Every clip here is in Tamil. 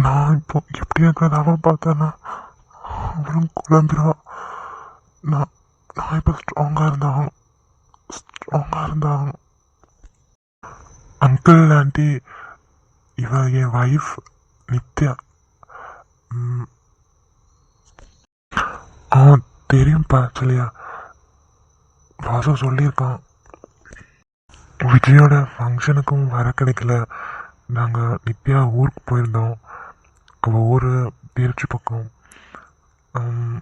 நான் இப்போ எப்படி இருக்கிறதாவ பார்த்தேன்னா அவளும் குழம்பிடுவா. நான் நான் இப்போ ஸ்ட்ராங்காக இருந்தாகணும். அங்கிள் ஆண்டி, இவ என் வைஃப் நித்யா. ம், அவன் தெரியும்ப்பா சொல்லியா, வாசு சொல்லியிருக்கான். விஜயோட ஃபங்க்ஷனுக்கும் வர கிடைக்கல. நாங்கள் நித்யா ஊருக்கு போயிருந்தோம். அவள் ஊர் திருச்சி பக்கம். ம்,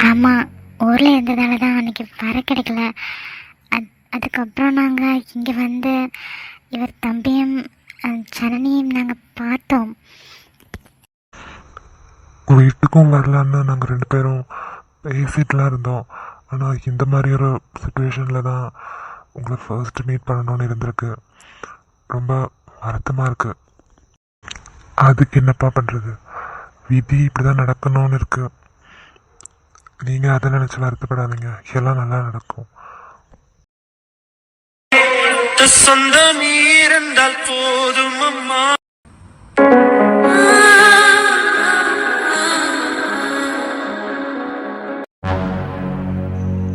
ஆமாம், ஊரில் இருந்ததால தான் அன்றைக்கி வர கிடைக்கல. அதுக்கப்புறம் நாங்கள் இங்கே வந்து இவர் தம்பியும் ஜனனியும் நாங்கள் பார்த்தோம். வீட்டுக்கும் வரலான்னு நாங்கள் 2 பேரும் பேசிட்டுலாம் இருந்தோம். ஆனால் இந்த மாதிரி ஒரு சுச்சுவேஷனில் தான் உங்களை ஃபர்ஸ்ட் மீட் பண்ணணும்னு இருந்திருக்கு. ரொம்ப வருத்தமாக இருக்குது. அதுக்கு என்னப்பா பண்ணுறது, விதி இப்படி தான் நடக்கணும்னு இருக்குது. நீங்கள் அதை நினச்சி வருத்தப்படாதீங்க, எல்லாம் நல்லா நடக்கும். சொந்த நீர் என்றால் போதும் அம்மா.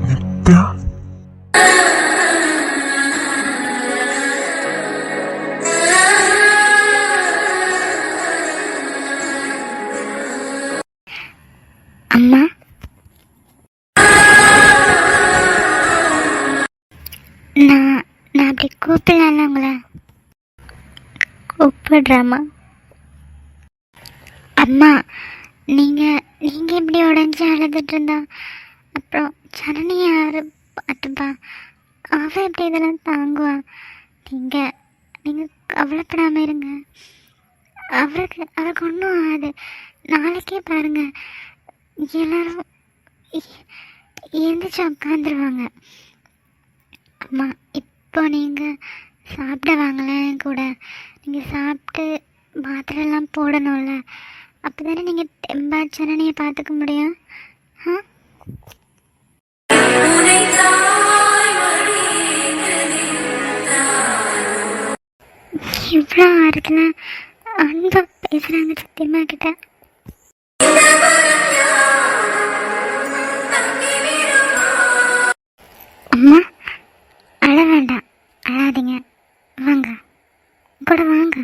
நித்யா, அம்மா, நான் நான் அப்படி கூப்பிடலாம்ல உங்களை? கூப்பிடுறேம்மா. அம்மா, நீங்கள் நீங்கள் இப்படி உடஞ்சி அழுதுட்டு இருந்தா அப்புறம் ஜனனி யார் பார்த்துப்பா? அவள் எப்படி இதெல்லாம் தாங்குவா? நீங்கள் நீங்கள் கவலைப்படாமல் இருங்க. அவருக்கு ஒன்றும் ஆகாது. நாளைக்கே பாருங்கள், எல்லாரும் எழுந்திரிச்சு உட்காந்துருவாங்க. அம்மா, இப்போ நீங்கள் சாப்பிட வாங்கலேன் கூட. நீங்கள் சாப்பிட்டு மாத்திரைலாம் போடணும்ல, அப்போ தானே நீங்கள் தெம்பா ஜனனியை பார்த்துக்க முடியும். ஆ, இவ்வளோ ஆறுதலாக அன்பாக பேசுகிறாங்க சத்தியமா கிட்ட. அம்மா, அழ வேண்டாம், அழாதீங்க. வாங்க, கூட வாங்க.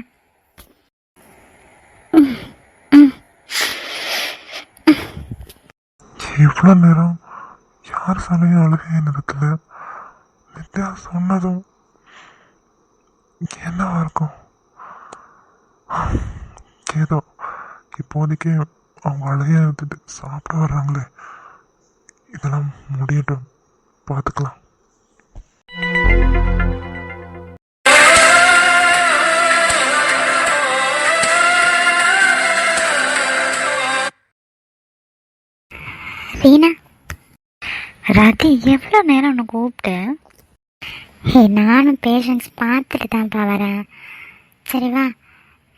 இவ்வளோ நேரம் யார் சொன்னையும் அழுகையை நிறுத்தல. நித்யா சொன்னதும் என்னவா இருக்கும்? ஏதோ இப்போதைக்கு அவங்க அழுகையை நிறுத்திட்டு சாப்பிட வர்றாங்களே, இதெல்லாம் முடியட்டும், பார்த்துக்கலாம். ரீனா, ரதி எவ்வளோ நேரம் ஒன்று கூப்பிட்டேன். நானும் பேஷண்ட்ஸ் பார்த்துட்டு தான்ப்பா வரேன். சரி வா,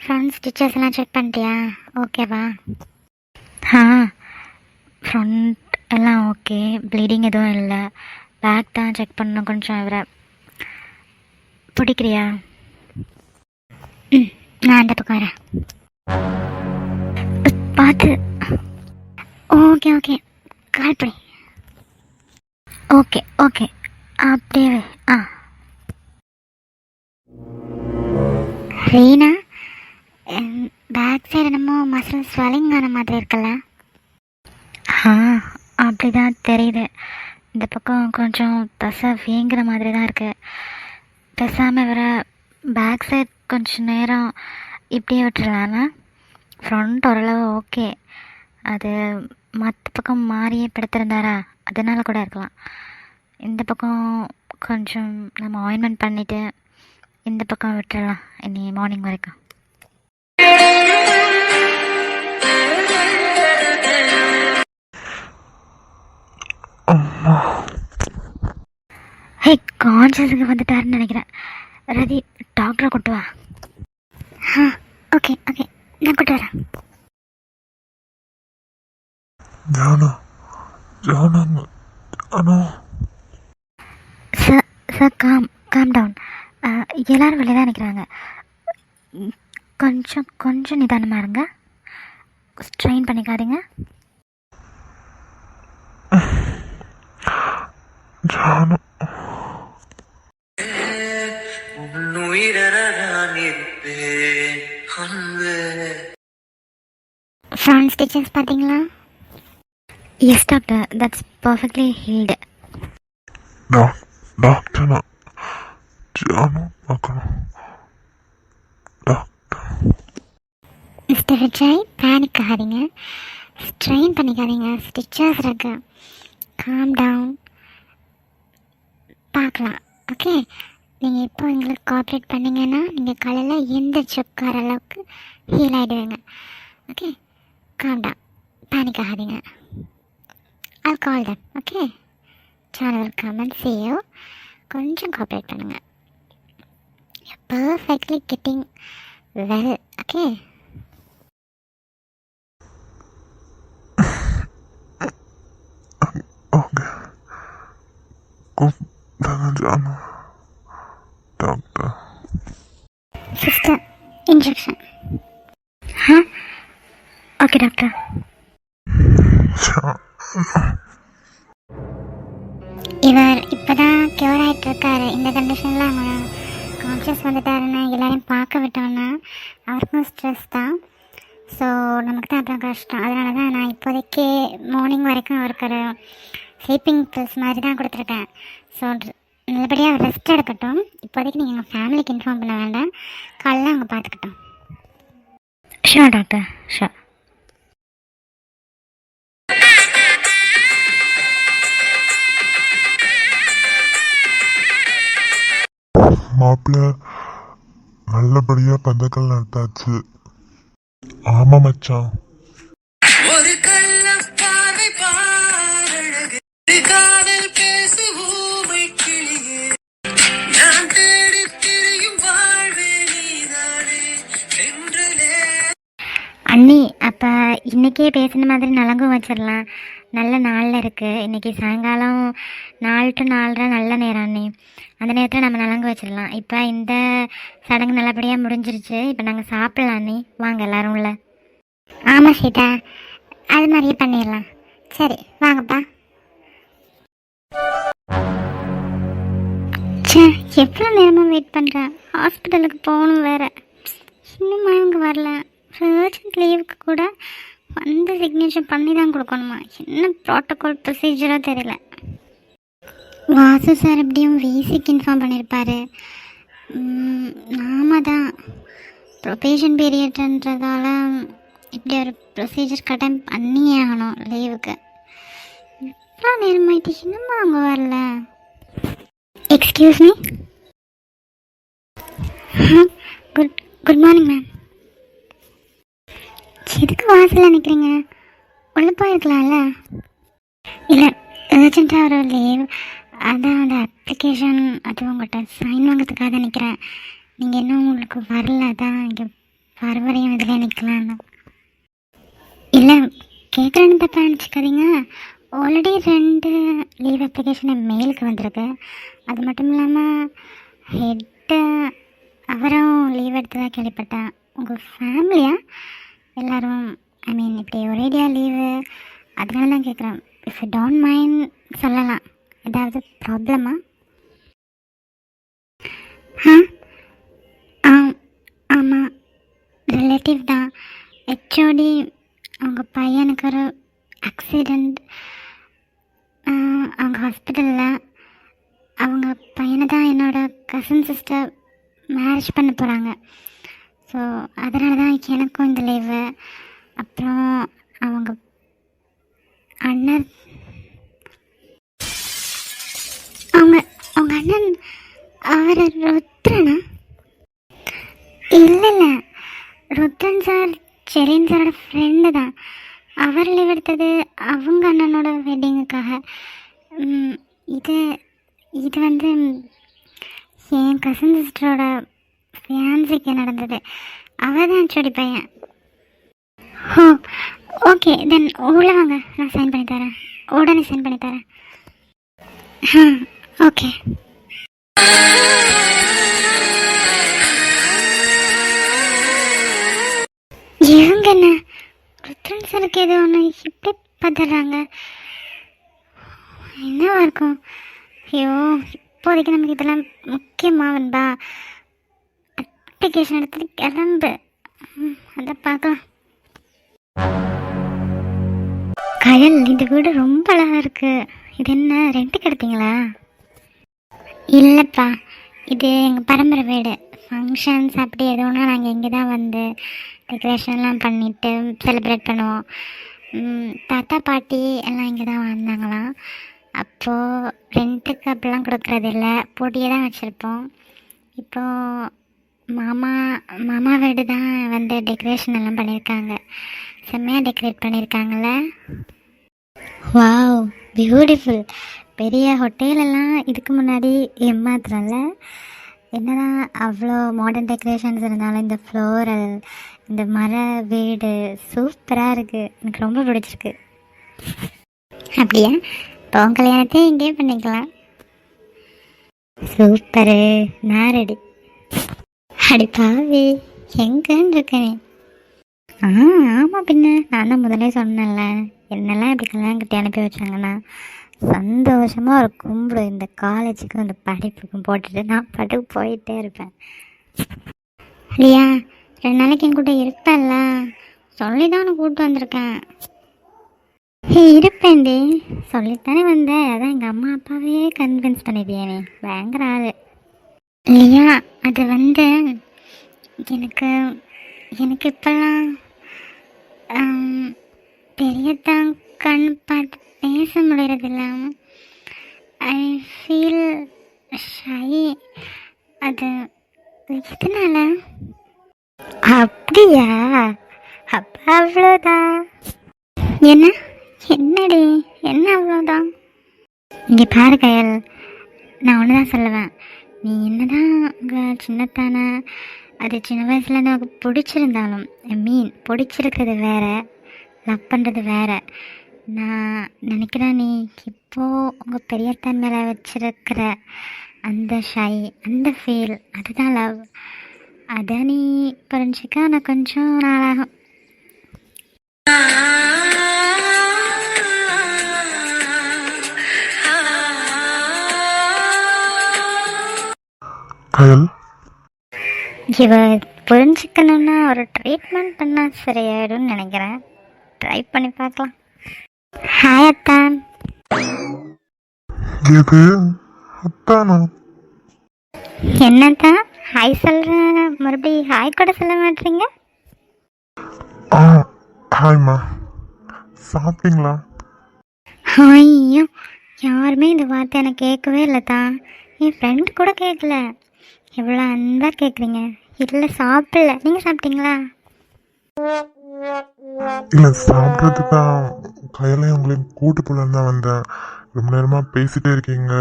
ஃப்ரண்ட் ஸ்டிச்சஸ் எல்லாம் செக் பண்ணிட்டியா? ஓகேவா? ஃப்ரண்ட் எல்லாம் ஓகே, ப்ளீடிங் எதுவும் இல்லை. பேக் தான் செக் பண்ணணும் கொஞ்சம். இவரை பிடிக்கிறியா? நான் அந்த பக்கம் வரேன். பார்த்து. ஓகே, கால் பண்ணி. ஓகே, அப்படியே. ரீனா, பேக் சைடு என்னமோ மசில் ஸ்வெல்லிங் ஆன மாதிரி இருக்குல்ல? அப்படிதான் தெரியுது. இந்த பக்கம் கொஞ்சம் தசை வீங்குற மாதிரி தான் இருக்குது. பேசாமல் வர பேக் சைட் கொஞ்சம் நேரம் இப்படியே விட்டுடலான்னா? ஃப்ரண்ட் ஓரளவு ஓகே, அது மற்ற பக்கம் மாறியே படுத்திருந்தாரா, அதனால கூட இருக்கலாம். இந்த பக்கம் கொஞ்சம் நம்ம ஆயின்மெண்ட் பண்ணிவிட்டு இந்த பக்கம் விட்டுடலாம் இனி மார்னிங் வரைக்கும். ஹே, கான்ஷியஸுக்கு வந்துட்டாருன்னு நினைக்கிறேன். ரதி, டாக்டரை கூட்டு வா. ஓகே, நான் கூட்டு வரேன். Sir, calm down. எல்லோரும் வெளியே தான் நிற்கிறாங்க. கொஞ்சம் கொஞ்சம் நிதானமாக இருங்க. ஸ்ட்ரெயின் பண்ணிக்காதீங்க. ஜானு உன்னுயிரென நான் இருப்பேன் அன்பே. ஃப்ரான்ஸ் ஸ்டிச்சஸ் பார்த்தீங்களா? Yes doctor, that's perfectly healed. Doctor நான் ஜானு பார்க்கணும். டாக்டர் மிஸ்டர் விஜய், பேனிக் ஆகாதீங்க, ஸ்ட்ரெயின் பண்ணிக்காதீங்க. ஸ்டிச்சஸ் இருக்கு. Calm down. பார்க்கலாம். ஓகே, நீங்கள் இப்போ எங்களுக்கு கோஆப்ரேட் பண்ணிங்கன்னா நீங்கள் காலையில் எந்திரிச்சு உட்கார அளவுக்கு ஹீல் ஆகிடுவீங்க. ஓகே, காம் டவுன், பேனிக் ஆகாதீங்க. I'll call them. Okay, Chana will come and see you. கொஞ்சம் கோஆப்ரேட் பண்ணுங்கள். You're perfectly getting well. Okay, okay கூப்பிட்டாங்க Janu. Doctor sister, injection. Okay doctor. இவர் இப்போதான் க்யூர் ஆகிட்டு இருக்காரு. இந்த கண்டிஷனில் அவங்க கான்ஷியஸ் வந்துட்டாருன்னு எல்லாரையும் பார்க்க விட்டோன்னா அவருக்கும் ஸ்ட்ரெஸ் தான். ஸோ நமக்கு தான் அப்புறம் கஷ்டம். அதனால தான் நான் இப்போதைக்கு மார்னிங் வரைக்கும் அவருக்கு ஒரு ஸ்லீப்பிங் பில்ஸ் மாதிரி தான் கொடுத்துருக்கேன். ஸோ நல்லபடியாக ரெஸ்ட் எடுக்கட்டும். இப்போதைக்கு நீங்கள் எங்கள் ஃபேமிலிக்கு இன்ஃபார்ம் பண்ண வேண்டாம். காலையில் அவங்க பார்த்துக்கிட்டோம். Sure doctor, sure. மாப்பிள்ள நல்லபடியா பந்தக்கள் நடத்தாச்சு. ஆமா மச்சான். ஒரு கள்ள பார்வை பாரழகு, காதல் பேசு ஊமை கிளியே, நான் தேடி திரியும் வாழ்வே நீதானே என்றலே. அண்ணி, அப்போ இன்றைக்கே பேசுன மாதிரி நலங்கும் வச்சிடலாம். நல்ல நாளில் இருக்குது. இன்றைக்கி சாயங்காலம் 4 to 4:30 நல்ல நேரம் அண்ணி. அந்த நேரத்தில் நம்ம நலங்கு வச்சிடலாம். இப்போ இந்த சடங்கு நல்லபடியாக முடிஞ்சிருச்சு. இப்போ நாங்கள் சாப்பிட்லாம் அண்ணி. வாங்க எல்லோரும் உள்ள. ஆமாம் சீதா, அது மாதிரியே பண்ணிடலாம். சரி வாங்கப்பா. சே, எவ்வளோ நேரமாக வெயிட் பண்ணுறேன். ஹாஸ்பிட்டலுக்கு போகணும் வேறு. இன்னும் இவங்க வரல. சர்ஜன்ட் லீவுக்கு கூட வந்து சிக்னேச்சர் பண்ணி தான் கொடுக்கணுமா? என்ன ப்ரோட்டோகால் ப்ரொசீஜராக தெரியல. வாசு சார் எப்படியும் விசிக்கு இன்ஃபார்ம் பண்ணியிருப்பார். நாம தான் ப்ரொபேஷன் பீரியட்ன்றதால இப்படி ஒரு ப்ரொசீஜர் கட்டாயம் பண்ணியே ஆகணும் லீவுக்கு. எவ்வளோ நேரமாயிட்டு இன்னும் அவங்க வரல. Excuse me. Good morning ma'am. எதுக்கு வாசலில் நிற்கிறீங்க? உள்ளே போயிருக்கலாம்ல. இல்லை, அர்ஜென்ட்டாக ஒரு லீவ், அதான் அந்த அப்ளிகேஷன் அது உங்கள்கிட்ட சைன் வாங்கிறதுக்காக தான் நிற்கிறேன். நீங்கள் இன்னும் உங்களுக்கு வரல, அதான் இங்கே வரவரையும் இதில் நிற்கலான்னு. இல்லை, கேட்குறேன்னு தப்பாக நினச்சிக்காதீங்க. ஆல்ரெடி 2 லீவ் அப்ளிகேஷன் மெயிலுக்கு வந்திருக்கு. அது மட்டும் இல்லாமல் ஹெட்டு அவரும் லீவ் எடுத்ததாக கேள்விப்பட்டேன். உங்கள் ஃபேமிலியா எல்லோரும்? ஐ மீன் இப்படி ஒரேடியா லீவு, அதனால தான் கேட்குறேன். இஃப் யூ டோன்ட் மைண்ட் சொல்லலாம். ஏதாவது ப்ராப்ளமா? ஆமாம், ரிலேட்டிவ் தான். ஹெச்ஓடி அவங்க பையனுக்கு ஒரு ஆக்சிடெண்ட். அவங்க ஹாஸ்பிட்டலில் அவங்க பையனை தான் என்னோடய கசின் சிஸ்டர் மேரேஜ் பண்ண போகிறாங்க. ஸோ அதனால தான் எனக்கும் இந்த லீவு. அப்புறம் அவங்க அண்ணன் அவங்க அண்ணன் அவர் ருத்ரனா? இல்லை இல்லை, ருத்ரன் சார் செரீன் சாரோட ஃப்ரெண்டு தான். அவர் லீவ் எடுத்தது அவங்க அண்ணனோட வெட்டிங்குக்காக. இது வந்து என் கசின் சிஸ்டரோட ஃபியான்சிக்கு நடந்தது. அவள் தான் செடி பையன். ஓ ஓகே, தென் உள்ளே வாங்க, நான் சைன் பண்ணி தரேன். உடனே சைன் பண்ணி தரேன். ஓகே. இவங்க என்ன ருத்ரன் சாருக்கு ஏதோ ஒன்று இப்படி பார்த்துடுறாங்க. என்னவா இருக்கும்? ஐயோ, இப்போதைக்கு நமக்கு இதெல்லாம் முக்கியமாக வந்தா அப்ளிகேஷன் எடுத்துட்டு கிளம்பு. அதை பார்க்கலாம். கயல், இந்த வீடு ரொம்ப அழகாக இருக்குது. இது என்ன ரெண்ட்டுக்கு எடுத்தீங்களா? இல்லைப்பா, இது எங்கள் பரம்பரை வீடு. ஃபங்க்ஷன்ஸ் அப்படி எதுவும்னா நாங்கள் இங்கே தான் வந்து டெக்கரேஷன்லாம் பண்ணிவிட்டு செலிப்ரேட் பண்ணுவோம். தாத்தா பாட்டி எல்லாம் இங்கே தான் வந்தாங்களாம். அப்போது ரெண்ட்டுக்கு அப்படிலாம் கொடுக்குறது இல்லை, போட்டியே தான் வச்சுருப்போம். இப்போது மாமா வீடு தான் வந்து டெக்கரேஷன் எல்லாம் பண்ணியிருக்காங்க. செம்மையாக டெக்கரேட் பண்ணியிருக்காங்களே. Wow, beautiful. பெரிய ஹோட்டலெல்லாம் இதுக்கு முன்னாடி ஏமாத்துறல. என்னதான் அவ்வளோ மாடர்ன் டெக்கரேஷன்ஸ் இருந்தாலும் இந்த ஃப்ளோரல், இந்த மர வீடு சூப்பராக இருக்குது. எனக்கு ரொம்ப பிடிச்சிருக்கு. அப்படியா? இப்போ உன் கல்யாணத்தை இங்கேயே பண்ணிக்கலாம். சூப்பரு, நான் ரெடி. அடி பாவி, எங்கன்னு இருக்கேன். ஆமாம், பின்ன நான் தான் முதலே சொன்னேன்ல, என்னெல்லாம் இப்படி கல்யாணம் கட்டி அனுப்பி வச்சாங்கன்னா சந்தோஷமாக ஒரு கும்பிடு இந்த காலேஜுக்கும் இந்த படிப்புக்கும் போட்டுட்டு நான் பாட்டுக்கு போயிட்டே இருப்பேன். இல்லையா? 2 நாளைக்கு என் கூட இருப்பேன்ல, சொல்லி தான் உனக்கு கூப்பிட்டு வந்திருக்கேன். இருப்பேன்டி, சொல்லித்தானே வந்தேன். அதான் எங்கள் அம்மா அப்பாவே கன்வின்ஸ் பண்ணிட்டியே, நீ பயங்கர ஆள். இல்லையா? அது வந்து எனக்கு இப்போல்லாம் பெரியதான் கண் பார்த்து பேச முடியறதில்ல. I feel shy. அது எதனால? அப்படியா? அப்போ அவ்வளோதான். என்னடி என்ன அவ்வளோதான்? இங்கே பாரு கயல், நான் ஒன்று தான் சொல்லுவேன். நீ என்னதான் உங்கள் சின்னத்தானே அது சின்ன வயசில் நமக்கு பிடிச்சிருந்தாலும், பிடிச்சிருக்கிறது வேறு, லவ் பண்ணுறது வேறு. நான் நினைக்கிறேன் நீ இப்போது உங்கள் பெரியத்தான் மேலே வச்சிருக்கிற அந்த ஷை, அந்த ஃபீல், அதுதான் லவ். அதை நீ புரிஞ்சிக்க நான் கொஞ்சம் நாளாகும். கயல், இவ புரிஞ்சுக்கணுன்னா ஒரு ட்ரீட்மெண்ட் பண்ணால் சரியாயிடும்னு நினைக்கிறேன். ட்ரை பண்ணி பார்க்கலாம். ஹாய் அத்தான். எது அத்தானா? என்னத்தான் ஹாய் சொல்கிறேன், மறுபடியும் ஹாய் கூட சொல்ல மாட்டீங்க? ஹாய்மா, சாப்பிட்டீங்களா? ஐயோ, யாருமே இந்த வார்த்தை எனக்கு கேட்கவே இல்லை தான். என் ஃப்ரெண்ட் கூட கேட்கல. எவ்வளோ அன்பாக கேட்குறீங்க. இல்லை, சாப்பிடல. நீங்கள் சாப்பிட்டீங்களா? இல்லை, சாப்பிட்றதுக்காக கையிலையும் உங்களையும் கூட்டு போலன்னு தான் வந்தேன். ரொம்ப நேரமாக பேசிகிட்டே இருக்கீங்க,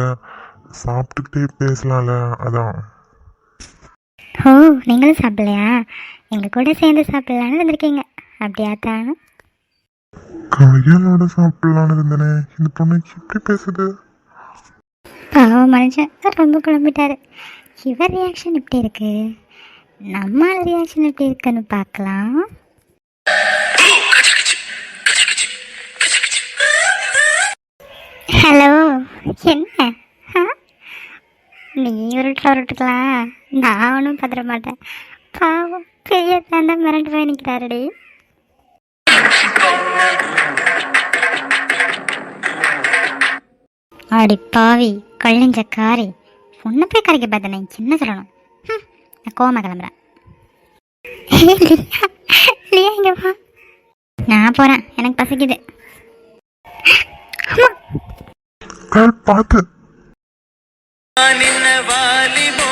சாப்பிட்டுக்கிட்டே பேசலாம்ல, அதான். ஓ, நீங்களும் சாப்பிடலையா? எங்கள் கூட சேர்ந்து சாப்பிடலான்னு வந்திருக்கீங்க, அப்படியா தான்? கையலோட சாப்பிடலான்னு இருந்தேனே, இந்த பொண்ணு எப்படி பேசுது? பாவம் மனுஷன் ரொம்ப குழம்பிட்டாரு. இவர் ரியாக்ஷன் எப்படி இருக்கு, நம்ம ரியாக்ஷன் எப்படி இருக்குன்னு பார்க்கலாம். ஹலோ, என்ன? நீ உருட்டுக்கலாம், நான் ஒன்றும் பத்திர மாட்டேன். பாவம் பெரிய தாண்டா மிரண்டு போய் நிற்கிறாருடி. அடி பாவி, கழிஞ்ச காரி, உன்னை போய் கரைக்க பார்த்தேன். நான் என்ன சொல்லணும்? நான் கோமா கிளம்புறேன். இல்லையா, இங்கே வா. நான் போகிறேன், எனக்கு பசிக்குது. பார்த்து நின்ன வாலிபோ